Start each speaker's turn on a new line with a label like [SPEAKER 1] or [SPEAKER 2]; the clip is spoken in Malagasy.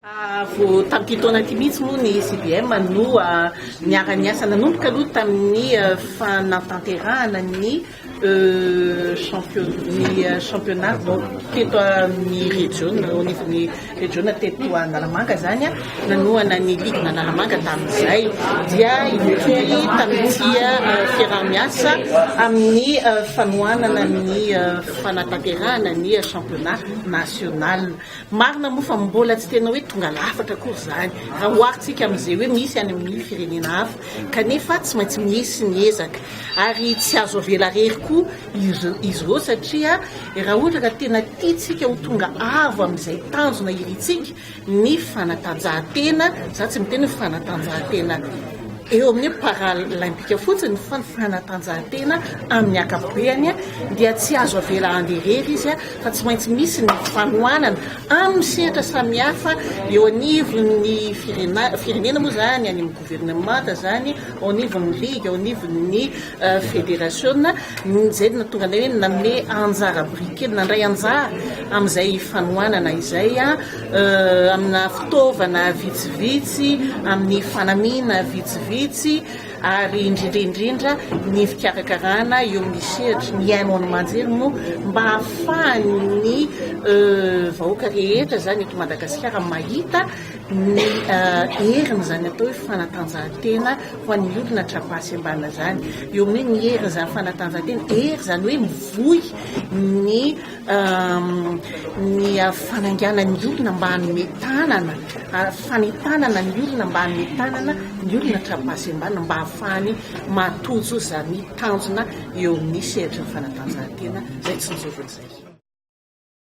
[SPEAKER 1] Vao tamin'ity taona ity mihitsy moa ny CBM no niara-niasa nanomboka aloha tamin'ny fanatanterahana ny championnat teto amin'ny région au nivon'ny région teto Analamanga zany nanohana ny ligue Analamanga tamin'izay dia itoy tamin'ity fiaraha-miasa amin'ny fanohanana ny fanatanterahana ny championnat national. Marina moa fa mbola tsy tena hoe tonga lafatra akory zany raha oharitsika amin'izay hoe misy any amin'ny firenena hafa kanefa tsy maintsy misy ny ezaka ary tsy azo avela rery koa izy ireo satria raha ohatra ka tena tiatsika ho tonga avo amin'izay tanjona iritsika ny fanatanjahantena za tsy miteny fanatanjahantena eo amin'ny paralympique fotsiny fa ny fanatanjahantena amin'ny akapobeany dia tsy azo avela anderery izy fa tsy maintsy misy ny fanohanana amin'ny sehatra samihafa eo anivon'ny firenena moa zany any amin'ny gouvernement zany ao anivon'ny ligue ao anivon'ny fédération zay natonga anay hoe nanome anjara brikely nandray anjara amin'izay fanohanana izay amina fitaovana vitsivitsy amin'ny fanamiana vitsivitsy ary indrindra ny fikarakarana eo amin'ny sehatra ny hainao manjery moa mba hahafahan'ny vahoaka rehetra zany eto Madagasikara mahita ny heriny zany atao hoe fanatanjahantena ho an'ny olona trapasy ambana zany eo amin'ny ny heriny zany fanatanjahantena hery zany hoe mivoy ny fananganan'ny olona mba hanome tanana fanetanana ny olona mba hanome tanana ny olona trapasy ambana mba hahafahany matojo zany tanjona eo amin'ny sehatra ny fanatanjahantena zay tsy nizovana izay.